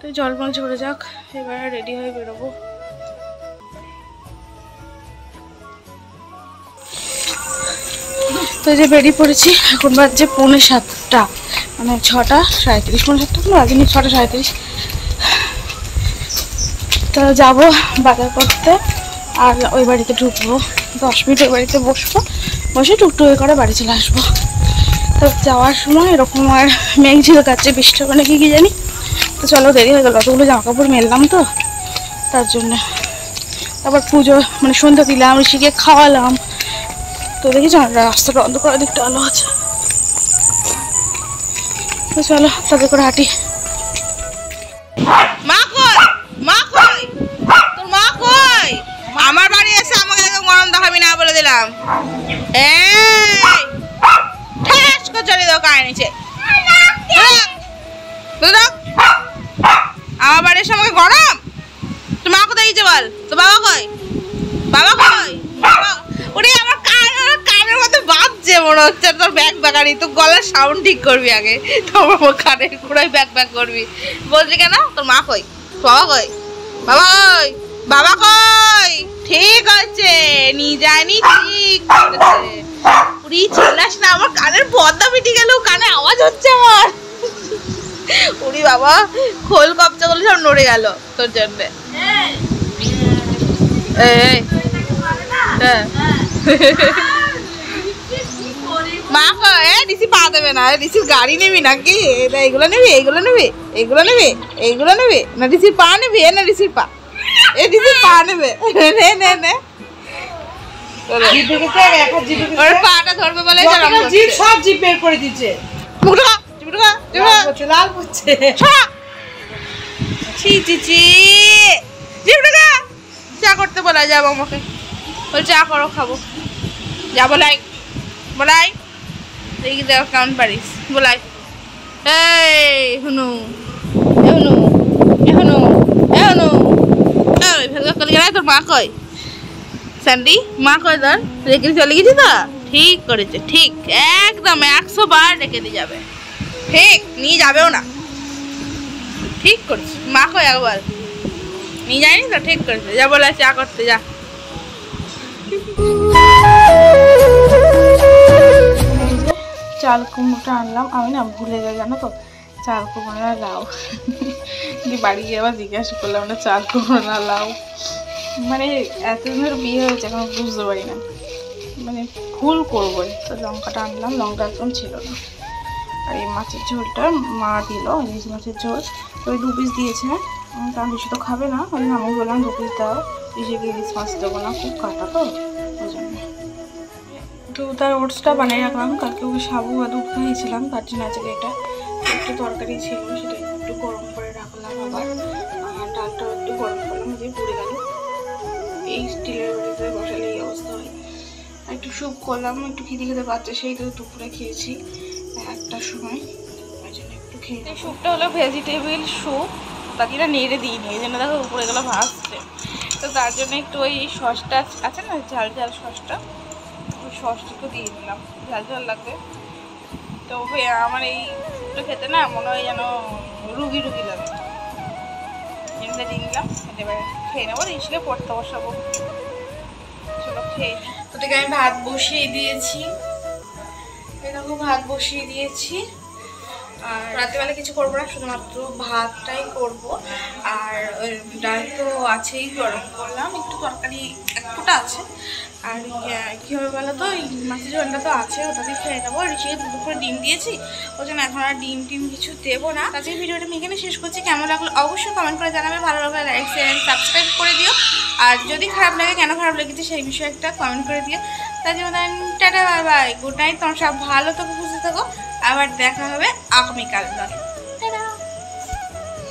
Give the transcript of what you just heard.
তো জলমল ঝরে যাক, এবার রেডি হয়ে বেরোবো। তো যে বেরিয়ে পড়েছি, এখন বাজছে 6:45, মানে 6:37, 6:37 বাজেনি, 6:37। তো যাবো বাজার করতে, আর ওই বাড়িতে ঢুকবো, 10 মিনিট ওই বাড়িতে বসবো, বসে টুকটুকে করে বাড়ি চলে আসবো। তো যাওয়ার সময় এরকম আর মেঘ ঝিলকাচ্ছে, বৃষ্টি হবে নাকি কি জানি। তো চলো, দেরি হয়ে গেল, অতগুলো জামা কাপড় মেললাম তো, তার জন্য। তারপর পুজো মানে সন্ধ্যা দিলাম, ঋষিকে খাওয়ালাম। তো দেখেছি রাস্তাটা বন্ধ করার দিকটা আলো আছে। তো চলো তাদের করে হাঁটি। মা কই? মা কই? তোর মা কই? আমার বাড়ি এসে আমাকে গরম দেখাবি না বলে দিলাম। এই ঠেস করে চলে দাও কানে নিচে। আমার বাড়ি এসে আমাকে গরম? তোর মা কোথায় গেছে বল? তোর বাবা কই? বাবা কই? ওরে আমার কানের মধ্যে বাজছে মনে হচ্ছে তোর ব্যাগ ব্যাগারি। তো গলার সাউন্ড ঠিক করবি আগে, তারপর কানের পুরাই ব্যাগ ব্যাগ করবি। বলছি কেন? তোর মা কই? বাবা কই? বাবা কই? বাবা কই? ঠিক আছে, নিয়ে যায়নি, ঠিক করেছে। পুরি চিল্লাস না, আমার কানের পর্দা মিটে গেল, কানে আওয়াজ হচ্ছে আমার। উড়ি বাবা, খোল কপচাগুলো সব নড়ে গেল তোর জন্য। মা কয় ঋষি পা দেবে না, ঋষির গাড়ি নেবি নাকি? এইগুলো নেবি, এইগুলো নেবি, এইগুলো নেবি, এইগুলো নেবি না ঋষির পা নেবি? না ঋষির পা, এ ঋষির পা নেবে। নে নে নে, ওর পাটা ধরবে বলে সব জিপ বের করে দিচ্ছে। লাল করছে। চা করতে বলা যাবো আমাকে, বল চা করো খাবো। যা বলাই বলাই, দেখি দেখ কেমন পারিস বলাই। এই হুনু এহুনু এহুনু এহুনু, তোর মা কই? স্যান্ডি মা কই? তোর রেখে চলে গেছি তো? ঠিক করেছে, ঠিক একদম 100 বার রেখে দিয়ে যাবে, ঠিক নিয়ে যাবেও না। ঠিক করেছে, মা কই একবার নিয়ে যায়নি তো, ঠিক করেছে। যা বলে চা করতে যা। চাল কুমড়োটা আনলাম, আমি না ভুলে যাই জানো তো, চাল কুমড়ো না লাউ। বাড়ি গিয়ে আবার জিজ্ঞাসা করলাম না চাল কুমড়ো না লাউ। মানে এতদিনের বিয়ে হয়েছে এখন বুঝতে পারি না, মানে ভুল করবো। তো লঙ্কাটা আনলাম, লঙ্কা একদম ছিল না। আর এই মাছের ঝোলটা মা দিল, ইলিশ মাছের ঝোল, তো ওই 2 পিস দিয়েছে, কারণ বেশি তো খাবে না। ওই আমি বললাম 2 পিস দাও, ঋষিকে ইলিশ মাছ দেবো না, খুব কাটা তো ওই জন্য। দুধ আর ওটসটা বানিয়ে রাখলাম, কালকে ওকে সাবু আর দুধ খাইয়েছিলাম, তার জন্য আজকে এটা একটু তরকারি ছিল, সেটা একটু গরম করে রাখলাম। আবার আর ডালটাও একটু গরম করলাম, যে পুড়ে গেল। এই স্টিলের বাড়িতে বসালে এই অবস্থা হয়। একটু স্যুপ করলাম, একটু খিদে খেতে পাচ্ছে, সেই তো দুপুরে খেয়েছি 1টার সময়, ওই জন্য একটু খেয়ে। এই স্যুপটা হলো ভেজিটেবিল স্যুপ, বাকিটা নেড়ে দিইনি, এই জন্য দেখো উপরে গেলো ভাসছে। তো তার জন্য একটু ওই সসটা আছে না, ঝাল ঝাল সসটা, ওই সসটা একটু দিয়ে দিলাম, ঝাল ঝাল লাগবে। তো আমার এই স্যুপটা খেতে না মনে হয় যেন রুগী রুগী লাগে, এমনি দিয়ে দিলাম। এবার খেয়ে নেবো, ঋষিকে পড়তে বসাবো, চলো খেয়ে নিই। তো থেকে আমি ভাত বসিয়ে দিয়েছি, এরকম ভাত বসিয়ে দিয়েছি। আর রাত্রিবেলা কিছু করবো না, শুধুমাত্র ভাতটাই করব। আর ডাল তো আছেই, গরম করলাম, একটু তরকারি একটুটা আছে। আর কী হবে বলো তো, এই মাছের ঝোলটা তো আছে, ওটাকে খেয়ে নেবো। ঋষিকে দুপুরে ডিম দিয়েছি, ওই জন্য এখন আর ডিম টিম কিছু দেবো না। আজকে ভিডিওটা আমি এখানে শেষ করছি। কেমন লাগলো অবশ্যই কমেন্ট করে জানাবে, ভালো লাগলে লাইক শেয়ার সাবস্ক্রাইব করে দিও। আর যদি খারাপ লাগে, কেন খারাপ লেগেছে সেই বিষয়ে একটা কমেন্ট করে দিও। তার জন্য tata bye bye, good night. তোমার সব ভালো থাকো, সুস্থ থাকো, আবার দেখা হবে আগামীকাল।